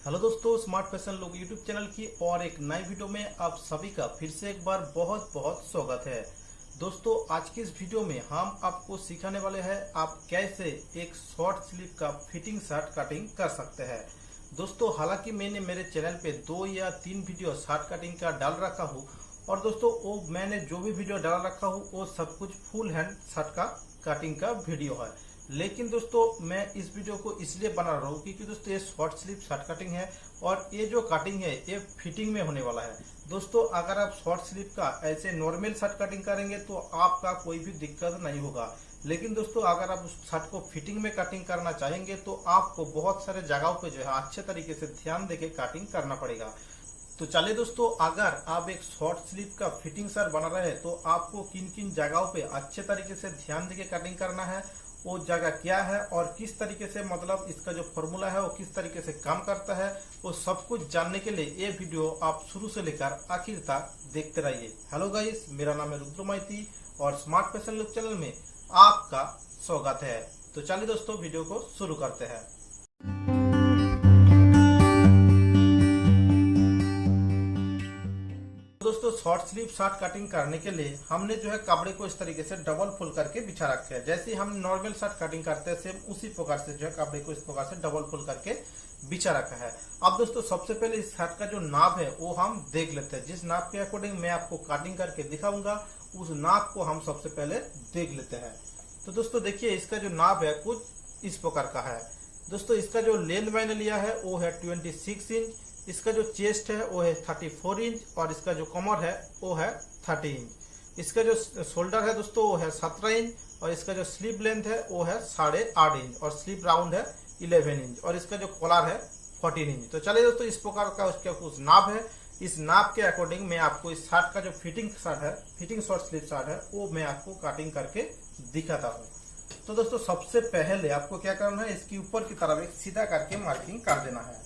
Hello दोस्तों, smart fashion लोग YouTube channel की और एक नई वीडियो में आप सभी का फिर से एक बार बहुत बहुत स्वागत है। दोस्तों, आज की इस वीडियो में हम आपको सिखाने वाले हैं आप कैसे एक शॉर्ट स्लीव का फिटिंग शर्ट कटिंग कर सकते हैं। दोस्तों, हालांकि मैंने मेरे चैनल पे 2 या 3 वीडियो शर्ट कटिंग का डाल रखा हूँ और दोस्तों वो मैंने जो भी वीडियो डाल रखा हूँ वो सब कुछ फुल हैंड शर्ट का कटिंग का वीडियो है। लेकिन दोस्तों मैं इस वीडियो को इसलिए बना रहा हूँ क्योंकि दोस्तों ये शॉर्ट स्लीव शर्ट कटिंग है और ये जो कटिंग है ये फिटिंग में होने वाला है। दोस्तों अगर आप शॉर्ट स्लीव का ऐसे नॉर्मल शर्ट कटिंग करेंगे तो आपका कोई भी दिक्कत नहीं होगा। लेकिन दोस्तों अगर आप उस शर्ट को फिटिंग में कटिंग करना चाहेंगे तो आपको बहुत सारे जगहों पे जो है अच्छे तरीके से ध्यान देके कटिंग करना पड़ेगा। तो चलिए दोस्तों, अगर आप एक शॉर्ट स्लीव का फिटिंग शर्ट बना रहे हैं तो आपको किन किन जगहों पे अच्छे तरीके से ध्यान देके कटिंग करना है, वो जगह क्या है और किस तरीके से मतलब इसका जो फॉर्मूला है वो किस तरीके से काम करता है, वो सब कुछ जानने के लिए ये वीडियो आप शुरू से लेकर आखिर तक देखते रहिए। हेलो गाइस, मेरा नाम है रुद्र माइती और स्मार्ट फैशन लुक चैनल में आपका स्वागत है। तो चलिए दोस्तों वीडियो को शुरू करते हैं। दोस्तों शॉर्ट स्लीव शर्ट कटिंग करने के लिए हमने जो है कपड़े को इस तरीके से डबल फोल्ड करके बिछा रखे हैं। जैसे हम नॉर्मल शर्ट कटिंग करते हैं सेम उसी प्रकार से जो है कपड़े को इस प्रकार से डबल फोल्ड करके बिछा रखा है। अब दोस्तों सबसे पहले इस शर्ट का जो नाप है वो हम देख लेते हैं। जिस नाप के अकॉर्डिंग मैं आपको कटिंग करके दिखाऊंगा उस नाप को हम सबसे पहले देख लेते हैं। तो दोस्तों देखिए इसका जो नाप है कुछ इस प्रकार का है। दोस्तों इसका जो लेंथ मैंने लिया है वो है 26 इंच, इसका जो चेस्ट है वो है 34 इंच और इसका जो कमर है वो है 30 इंच। इसका जो शोल्डर है दोस्तों वो है 17 इंच और इसका जो स्लीव लेंथ है वो है 8.5 इंच और स्लीव राउंड है 11 इंच और इसका जो कॉलर है 14 इंच। तो चलिए दोस्तों इस प्रकार का उसका कुछ नाप है। इस नाप के अकॉर्डिंग मैं आपको इस शर्ट का जो फिटिंग शॉर्ट स्लीव शर्ट है वो मैं आपको कटिंग करके दिखाता हूँ। तो दोस्तों सबसे पहले आपको क्या करना है, इसकी ऊपर की तरफ एक सीधा करके मार्किंग कर देना है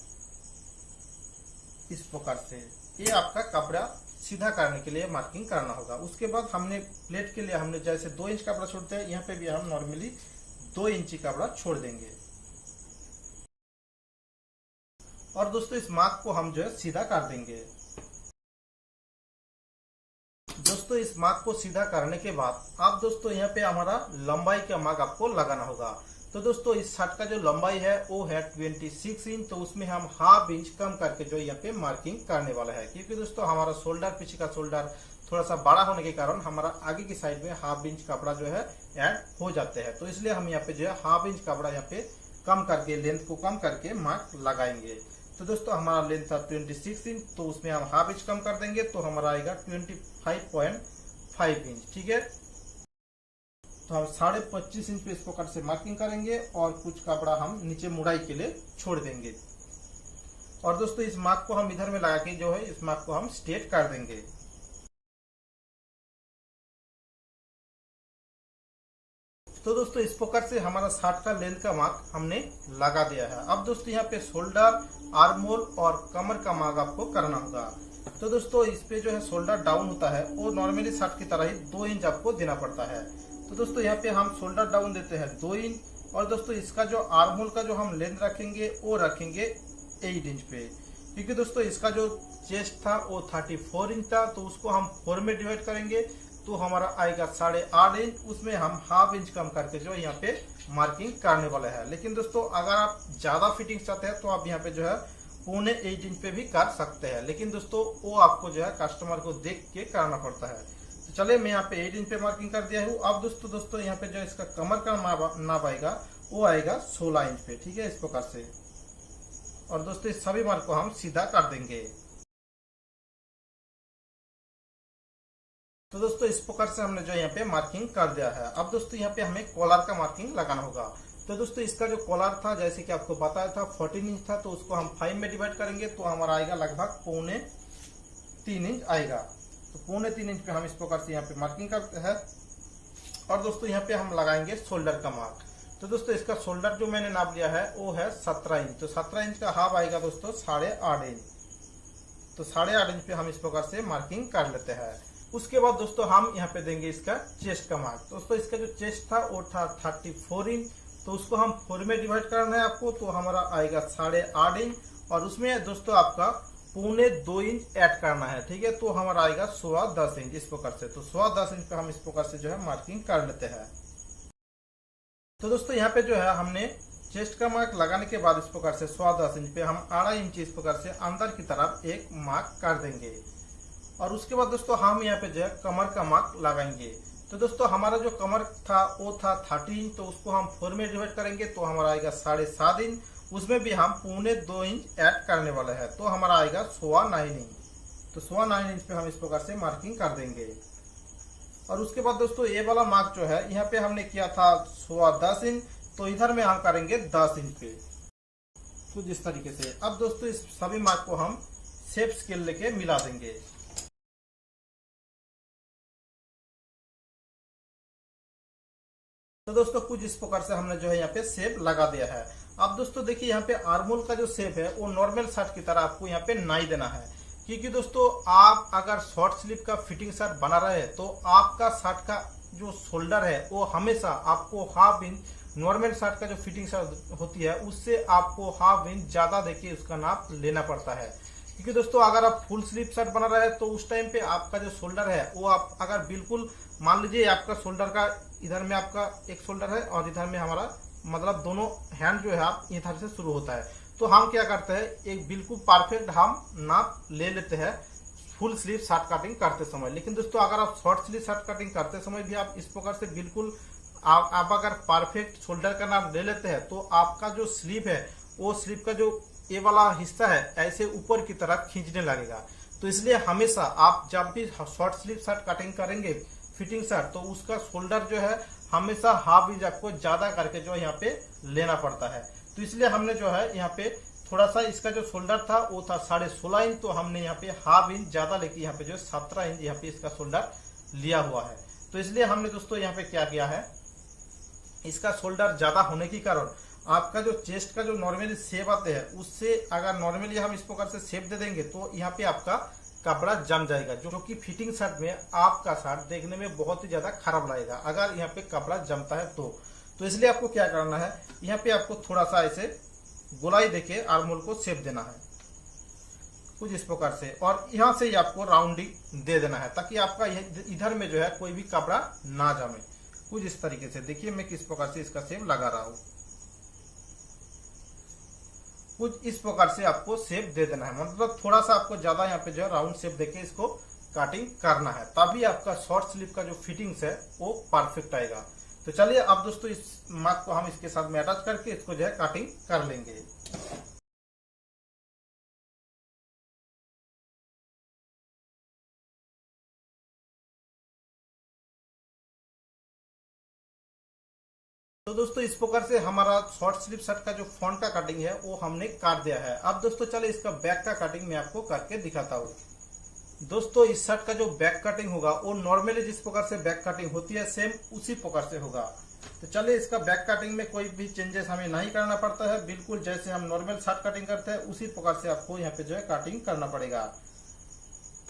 इस प्रकार से। ये आपका कपड़ा सीधा करने के लिए मार्किंग करना होगा। उसके बाद हमने प्लेट के लिए हमने जैसे 2 इंच कपड़ा छोड़ते हैं, यहाँ पे भी हम नॉर्मली 2 इंची कपड़ा छोड़ देंगे और दोस्तों इस मार्क को हम जो है सीधा कर देंगे। दोस्तों इस मार्क को सीधा करने के बाद आप दोस्तों यहाँ पे हमारा लंबाई का मार्क आपको लगाना होगा। तो दोस्तों इस शर्ट का जो लंबाई है वो है 26 इंच, तो उसमें हम हाफ इंच कम करके जो यहाँ पे मार्किंग करने वाला है। क्योंकि दोस्तों हमारा शोल्डर पीछे का शोल्डर थोड़ा सा बड़ा होने के कारण हमारा आगे की साइड में हाफ इंच कपड़ा जो है ऐड हो जाते हैं। तो इसलिए हम यहाँ पे जो है हाफ इंच कपड़ा यहाँ पे कम करके लेंथ को कम करके मार्क लगाएंगे। तो दोस्तों हमारा लेंथ था 26 इंच, तो उसमें हम हाफ इंच कम कर देंगे तो हमारा आएगा 25.5 इंच। ठीक है, तो हम 25.5 इंच पे इस प्रकार से मार्किंग करेंगे और कुछ कपड़ा हम नीचे मुड़ाई के लिए छोड़ देंगे। और दोस्तों इस मार्क को हम इधर में लगा के जो है इस मार्क को हम स्ट्रेट कर देंगे। तो दोस्तों इस प्रकार से हमारा शर्ट का लेंथ का मार्क हमने लगा दिया है। अब दोस्तों यहाँ पे शोल्डर, आर्म होल और कमर का मार्क आपको करना होगा। तो दोस्तों इस पे जो है शोल्डर डाउन होता है वो नॉर्मली शर्ट की तरह ही 2 इंच आपको देना पड़ता है। तो दोस्तों यहाँ पे हम शोल्डर डाउन देते हैं 2 इंच और दोस्तों इसका जो आर्म होल का जो हम लेंथ रखेंगे वो रखेंगे 8 इंच पे। क्योंकि दोस्तों इसका जो चेस्ट था वो 34 इंच था, तो उसको हम 4 में डिवाइड करेंगे तो हमारा आएगा 8.5 इंच। उसमें हम हाफ इंच कम करके जो यहाँ पे मार्किंग करने वाला है। लेकिन दोस्तों अगर आप ज्यादा फिटिंग चाहते हैं तो आप यहाँ पे जो है 7.25 इंच पे भी कर सकते हैं। लेकिन दोस्तों वो आपको जो है कस्टमर को देख के करना पड़ता है। तो चलिए मैं यहाँ पे 8 इंच पे मार्किंग कर दिया हूँ। अब दोस्तों यहाँ पे जो इसका कमर का नाप आएगा वो आएगा 16 इंच पे। ठीक है, इस प्रकार से। और दोस्तों इस सभी मार्क को हम सीधा कर देंगे। तो दोस्तों इस प्रकार से हमने जो यहाँ पे मार्किंग कर दिया है। अब दोस्तों यहाँ पे हमें कॉलर का मार्किंग लगाना होगा। तो दोस्तों इसका जो कॉलर था जैसे कि आपको बताया था 14 इंच था, तो उसको हम 5 में डिवाइड करेंगे तो हमारा आएगा लगभग 2.25 इंच आएगा। तो 2.25 इंच पे हम इस प्रकार से यहाँ पे मार्किंग करते हैं। और दोस्तों यहाँ पे हम लगाएंगे शोल्डर का मार्क। तो दोस्तों इसका शोल्डर जो मैंने नाप लिया है वो है 17 इंच, तो 17 इंच का हाफ आएगा दोस्तों 8.5 इंच। तो 8.5 इंच पे हम इस प्रकार से मार्किंग कर लेते हैं। उसके बाद दोस्तों हम यहाँ पे देंगे इसका चेस्ट का मार्क। दोस्तों इसका जो चेस्ट था वो था 34 इंच, तो उसको हम 4 में डिवाइड करना है आपको, तो हमारा आएगा 8.5 इंच और उसमें दोस्तों आपका 2.25 इंच ऐड करना है। ठीक है, तो हमारा आएगा 10.25 इंच इस प्रकार से। तो 10.25 इंच पे हम इस प्रकार से जो है मार्किंग कर लेते हैं। तो दोस्तों यहाँ पे जो है हमने चेस्ट का मार्क लगाने के बाद इस प्रकार से 10.25 इंच पे हम 2.5 इंच इस प्रकार से अंदर की तरफ एक मार्क कर देंगे। और उसके बाद दोस्तों हम यहाँ पे जो है कमर का मार्क लगाएंगे। तो दोस्तों हमारा जो कमर था वो था 30 इंच, तो उसको हम 4 में डिवाइड करेंगे तो हमारा आएगा 7.5 इंच। उसमें भी हम 2.25 इंच ऐड करने वाले हैं, तो हमारा आएगा 9.25 इंच। तो 9.25 इंच पे हम इस प्रकार से मार्किंग कर देंगे। और उसके बाद दोस्तों ये वाला मार्क जो है यहाँ पे हमने किया था 10.25 इंच, तो इधर में हम करेंगे 10 इंच पे, तो जिस तरीके से। अब दोस्तों इस सभी मार्क को हम शेप स्केल लेके मिला देंगे। तो दोस्तों कुछ इस प्रकार से हमने जो है यहाँ पे शेप लगा दिया है। अब दोस्तों देखिए यहाँ पे आर्मोल का जो शेप है वो नॉर्मल शर्ट की तरह आपको यहाँ पे नहीं देना है, क्योंकि दोस्तों आप अगर शॉर्ट स्लीव का फिटिंग शर्ट बना रहे हैं तो आपका शर्ट का जो शोल्डर है वो हमेशा आपको हाफ इंच, नॉर्मल शर्ट का जो फिटिंग शर्ट होती है उससे आपको हाफ इंच ज्यादा देके उसका नाप लेना पड़ता है। क्योंकि दोस्तों अगर आप फुल स्लीव शर्ट बना रहे हैं तो उस टाइम पे आपका जो शोल्डर है वो आप अगर बिल्कुल मान लीजिए आपका शोल्डर का इधर में आपका एक शोल्डर है और इधर में हमारा मतलब दोनों हैंड जो है आप इधर से शुरू होता है, तो हम क्या करते हैं एक बिल्कुल परफेक्ट हम नाप ले लेते हैं फुल स्लीव शर्ट कटिंग करते समय। लेकिन दोस्तों अगर आप शॉर्ट स्लीव शर्ट कटिंग करते समय भी आप इस प्रकार से बिल्कुल आप अगर परफेक्ट शोल्डर का नाप ले लेते हैं तो आपका जो स्लीव है वो स्लीव का जो ये वाला हिस्सा है ऐसे ऊपर की तरफ खींचने लगेगा। तो इसलिए हमेशा आप जब भी शॉर्ट स्लीव शर्ट कटिंग करेंगे फिटिंग शर्ट तो उसका शोल्डर जो है हमेशा हाफ इंच आपको ज्यादा करके जो यहाँ पे लेना पड़ता है। तो इसलिए हमने जो है यहाँ पे थोड़ा सा इसका जो शोल्डर था वो था 16.5 इंच, तो हमने यहाँ पे हाफ इंच ज्यादा लेके यहाँ पे जो 17 इंच यहाँ पे इसका शोल्डर लिया हुआ है। तो इसलिए हमने दोस्तों यहाँ पे क्या किया है, इसका शोल्डर ज्यादा होने के कारण आपका जो चेस्ट का जो नॉर्मली शेप आते हैं उससे अगर नॉर्मली हम इस प्रकार से शेप दे देंगे तो यहाँ पे आपका कपड़ा जम जाएगा, जो कि फिटिंग शर्ट में आपका शर्ट देखने में बहुत ही ज्यादा खराब लगेगा अगर यहाँ पे कपड़ा जमता है तो इसलिए आपको क्या करना है, यहाँ पे आपको थोड़ा सा ऐसे गोलाई देके आर्मोल को शेप देना है कुछ इस प्रकार से, और यहाँ से ही आपको राउंडिंग दे देना है ताकि आपका इधर में जो है कोई भी कपड़ा ना जमे कुछ इस तरीके से। देखिए मैं किस प्रकार से इसका शेप लगा रहा हूँ, कुछ इस प्रकार से आपको शेप दे देना है, मतलब थोड़ा सा आपको ज्यादा यहाँ पे जो है राउंड शेप देके इसको कटिंग करना है, तभी आपका शॉर्ट स्लीव का जो फिटिंग्स है वो परफेक्ट आएगा। तो चलिए अब दोस्तों इस मार्क को हम इसके साथ में अटैच करके इसको जो है कटिंग कर लेंगे। तो दोस्तों इस प्रकार से हमारा शॉर्ट स्लीव शर्ट का जो फ्रंट का कटिंग है वो हमने काट दिया है। अब दोस्तों चले इसका बैक का कटिंग मैं आपको करके दिखाता हूँ। दोस्तों इस शर्ट का जो बैक कटिंग होगा वो नॉर्मली जिस प्रकार से बैक कटिंग होती है सेम उसी प्रकार से होगा। तो चलिए इसका बैक कटिंग में कोई भी चेंजेस हमें नहीं करना पड़ता है, बिल्कुल जैसे हम नॉर्मल शर्ट कटिंग करते हैं उसी प्रकार से आपको यहाँ पे जो है कटिंग करना पड़ेगा।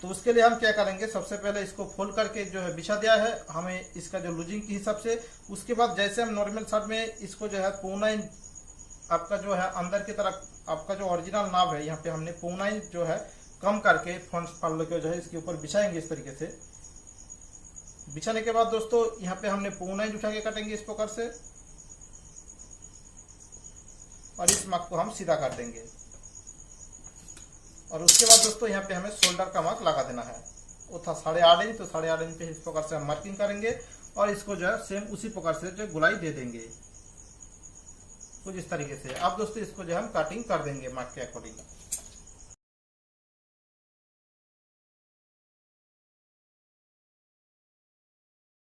तो उसके लिए हम क्या करेंगे, सबसे पहले इसको फोल्ड करके जो है बिछा दिया है हमें इसका जो लूजिंग के हिसाब से। उसके बाद जैसे हम नॉर्मल शर्ट में इसको जो है 2.25 इंच आपका जो है अंदर की तरफ आपका जो ओरिजिनल नाप है यहाँ पे हमने 2.25 इंच जो है कम करके फ्रंट पल्ले को जो है इसके ऊपर बिछाएंगे इस तरीके से। बिछाने के बाद दोस्तों यहाँ पे हमने 2.25 इंच उठा के काटेंगे इस प्रकार से, और इस मार्क को हम सीधा कर देंगे। और उसके बाद दोस्तों यहाँ पे हमें शोल्डर का मार्क लगा देना है, वो था 8.5 इंच, तो 8.5 इंच पे इस प्रकार से हम मार्किंग करेंगे और इसको जो है सेम उसी प्रकार से जो गुलाई दे देंगे कुछ इस तरीके से। अब दोस्तों इसको जो हम कटिंग कर देंगे मार्क के अकॉर्डिंग।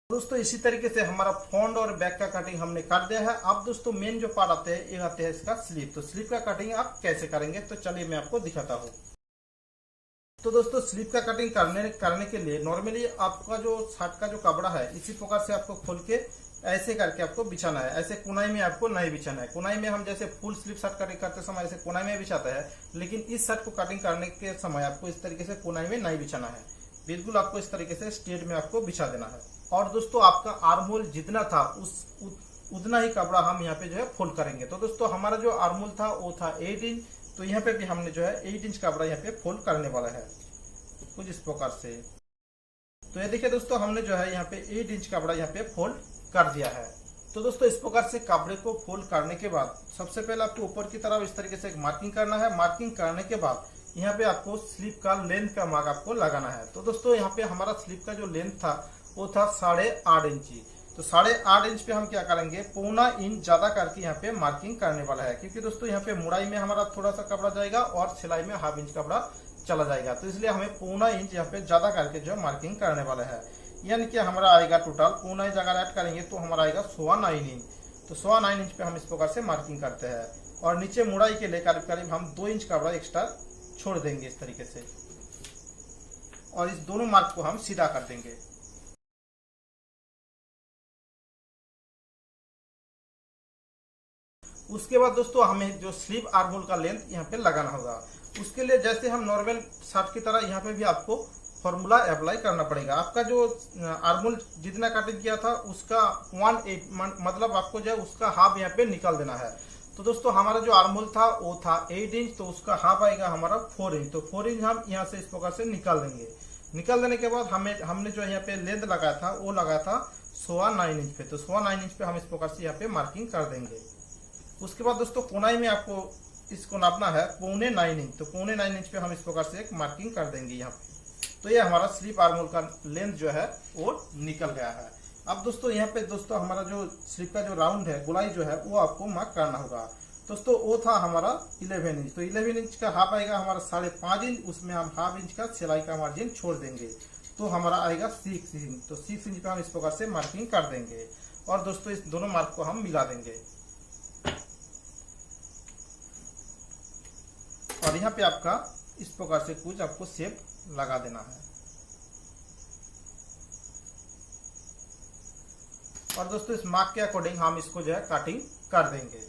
दोस्तों इसी तरीके से हमारा फ्रंट और बैक का कटिंग हमने कर दिया है। अब दोस्तों मेन जो पार्ट आते हैं ये आते हैं इसका स्लीव। तो स्लीव का कटिंग आप कैसे करेंगे तो चलिए मैं आपको दिखाता हूँ। तो दोस्तों स्लीव का कटिंग करने के लिए नॉर्मली आपका जो शर्ट का जो कपड़ा है इसी प्रकार से आपको खोल के ऐसे करके आपको बिछाना है, ऐसे कोनाई में आपको नहीं बिछाना है। कोनाई में हम जैसे फुल स्लीव शर्ट कटिंग करते समय ऐसे कोनाई में बिछाता है, लेकिन इस शर्ट को कटिंग करने के समय आपको इस तरीके से कोनाई में नहीं बिछाना है, बिल्कुल आपको इस तरीके से स्ट्रेट में आपको बिछा देना है। और दोस्तों आपका आर्म होल जितना था उतना ही कपड़ा हम यहाँ पे जो है फोल्ड करेंगे। तो दोस्तों हमारा जो आर्म होल था वो था 8 इंच, तो यहाँ पे भी हमने जो है 8 इंच कपड़ा यहाँ पे फोल्ड करने वाला है कुछ इस प्रकार से। तो ये देखिए दोस्तों, हमने जो है यहाँ पे 8 इंच कपड़ा यहाँ पे फोल्ड कर दिया है। तो दोस्तों इस प्रकार से कपड़े को फोल्ड करने के बाद सबसे पहले आपको ऊपर की तरफ इस तरीके से एक मार्किंग करना है। मार्किंग करने के बाद यहाँ पे आपको स्लीव का लेंथ का मार्क आपको लगाना है। तो दोस्तों यहाँ पे हमारा स्लीव का जो लेंथ था वो था 8.5 इंची। तो 8.5 इंच पे हम क्या करेंगे, 0.25 इंच ज्यादा करके यहाँ पे मार्किंग करने वाला है, क्योंकि दोस्तों यहाँ पे मुड़ाई में हमारा थोड़ा सा कपड़ा जाएगा और सिलाई में 1/2 इंच कपड़ा चला जाएगा। तो इसलिए हमें 0.25 इंच यहाँ पे ज्यादा करके जो मार्किंग करने वाला है, यानी कि हमारा आएगा टोटल 0.25 इंच अगर ऐड करेंगे तो हमारा आएगा 9.25 इंच। तो 9.25 इंच पे हम इस प्रकार से मार्किंग करते हैं और नीचे मुड़ाई के लिए करीब करीब हम 2 इंच कपड़ा एक्स्ट्रा छोड़ देंगे इस तरीके से, और इस दोनों मार्क को हम सीधा कर देंगे। उसके बाद दोस्तों हमें जो स्लीव आर्म होल का लेंथ यहाँ पे लगाना होगा। उसके लिए जैसे हम नॉर्मल शर्ट की तरह यहाँ पे भी आपको फॉर्मूला अप्लाई करना पड़ेगा। आपका जो आर्म होल जितना कटिंग किया था उसका 1/8 मतलब आपको जो है उसका हाफ यहाँ पे निकाल देना है। तो दोस्तों हमारा जो आर्म होल था वो था 8 इंच, तो उसका हाफ आएगा हमारा 4 इंच। तो 4 इंच हम यहाँ से इस प्रकार से निकाल देंगे। निकाल देने के बाद हमने जो यहाँ पे लेंथ लगाया था वो लगाया था 9.25 इंच पे। तो 9.25 इंच पे हम इस प्रकार से यहाँ पे मार्किंग कर देंगे। उसके बाद दोस्तों कोनाई में आपको इसको नापना है 9.25 इंच। तो 9.25 इंच पे हम इस प्रकार से एक मार्किंग कर देंगे यहाँ पे। तो ये हमारा स्लीव आर्म होल का लेंथ जो है वो निकल गया है। अब दोस्तों यहाँ पे दोस्तों हमारा जो स्लीव का जो राउंड है, गोलाई जो है वो आपको मार्क करना होगा। दोस्तों वो था हमारा 11 इंच। तो 11 इंच का हाफ आएगा हमारा 5.5 इंच, उसमें हम 1/2 इंच का सिलाई का मार्जिन छोड़ देंगे, तो हमारा आएगा 6 इंच। तो 6 इंच पे हम इस प्रकार से मार्किंग कर देंगे और दोस्तों इस दोनों मार्क को हम मिला देंगे और यहाँ पे आपका इस प्रकार से कुछ आपको शेप लगा देना है। और दोस्तों इस मार्क के अकॉर्डिंग हम इसको जो है कटिंग कर देंगे।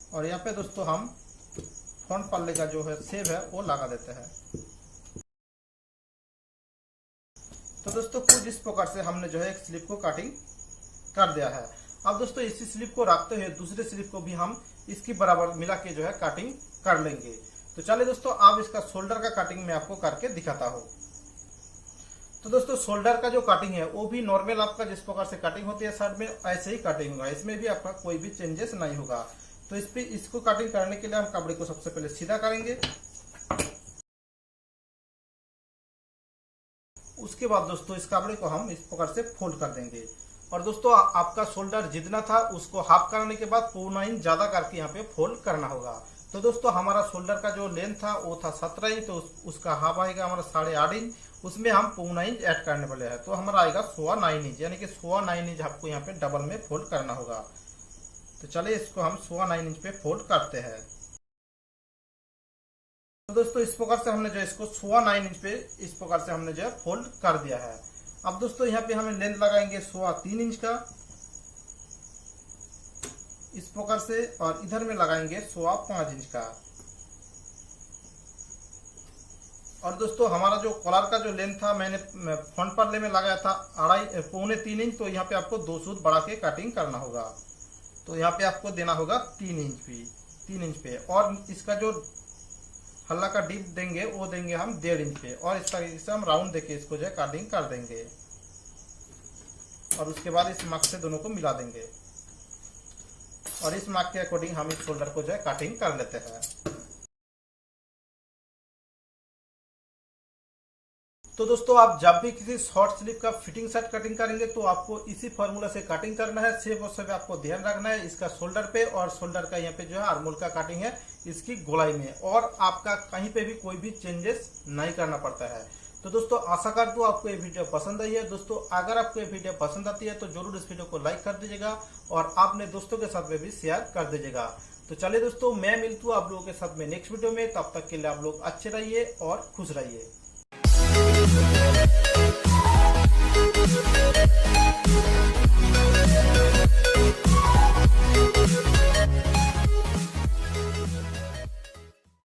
और यहाँ पे दोस्तों हम फ्रंट पल्ले का जो है शेप है वो लगा देते हैं। तो दोस्तों कुछ इस प्रकार से हमने जो है एक स्लीव को कटिंग कर दिया है। अब दोस्तों इसी स्लीव को रखते हुए दूसरे स्लीव को भी हम इसकी बराबर मिला के जो है कटिंग कर लेंगे। तो चलिए दोस्तों अब इसका शोल्डर का कटिंग मैं आपको करके दिखाता हूँ। तो दोस्तों शोल्डर का जो कटिंग है वो भी नॉर्मल आपका जिस प्रकार से कटिंग होती है शर्ट में ऐसे ही कटिंग होगा, इसमें भी आपका कोई भी चेंजेस नहीं होगा। तो इसको कटिंग करने के लिए हम कपड़े को सबसे पहले सीधा करेंगे। उसके बाद दोस्तों इस कपड़े को हम इस प्रकार से फोल्ड कर देंगे। और दोस्तों आपका शोल्डर जितना था उसको हाफ करने के बाद 0.25 इंच ज्यादा करके यहाँ पे फोल्ड करना होगा। तो दोस्तों हमारा शोल्डर का जो लेंथ था वो था 17 इंच, तो उसका हाफ आएगा हमारा 8.5 इंच, उसमें हम 0.25 इंच ऐड करने वाले हैं, तो हमारा आएगा 9.25 इंच, यानी कि 9.25 इंच आपको यहाँ पे डबल में फोल्ड करना होगा। तो चलिए इसको हम 9.25 इंच पे फोल्ड करते हैं। तो दोस्तों इस प्रकार से हमने जो इसको 9.25 इंच पे इस प्रकार से हमने जो है फोल्ड कर दिया है। अब दोस्तों यहाँ पे हमें लेंथ लगाएंगे 3.25 इंच का इस प्रकार से, और इधर में लगाएंगे 5.25 इंच का। और दोस्तों हमारा जो कॉलर का जो लेंथ था मैंने फ्रंट पल्ले में लगाया था 2.25 इंच, तो यहाँ पे आपको 2 सूत बढ़ा के कटिंग करना होगा। तो यहाँ पे आपको देना होगा 3 इंच पे, और इसका जो हल्ला का डीप देंगे वो देंगे हम 1.5 इंच पे, और इस तरीके से हम राउंड देके इसको जो है कटिंग कर देंगे। और उसके बाद इस मार्क से दोनों को मिला देंगे और इस मार्क के अकॉर्डिंग हम इस शोल्डर को जो है कटिंग कर लेते हैं। तो दोस्तों आप जब भी किसी शॉर्ट स्लीव का फिटिंग शर्ट कटिंग करेंगे तो आपको इसी फॉर्मूला से कटिंग करना है। शेप और सब आपको ध्यान रखना है इसका शोल्डर पे, और शोल्डर का यहाँ पे जो है आर्म होल का कटिंग है इसकी गोलाई में, और आपका कहीं पे भी कोई भी चेंजेस नहीं करना पड़ता है। तो दोस्तों आशा करता हूँ आपको ये वीडियो पसंद आई है। दोस्तों अगर आपको ये वीडियो पसंद आती है तो जरूर इस वीडियो को लाइक कर दीजिएगा और अपने दोस्तों के साथ में भी शेयर कर दीजिएगा। तो चलिए दोस्तों मैं मिलता हूँ आप लोगों के साथ में नेक्स्ट वीडियो में, तब तक के लिए आप लोग अच्छे रहिए और खुश रहिए।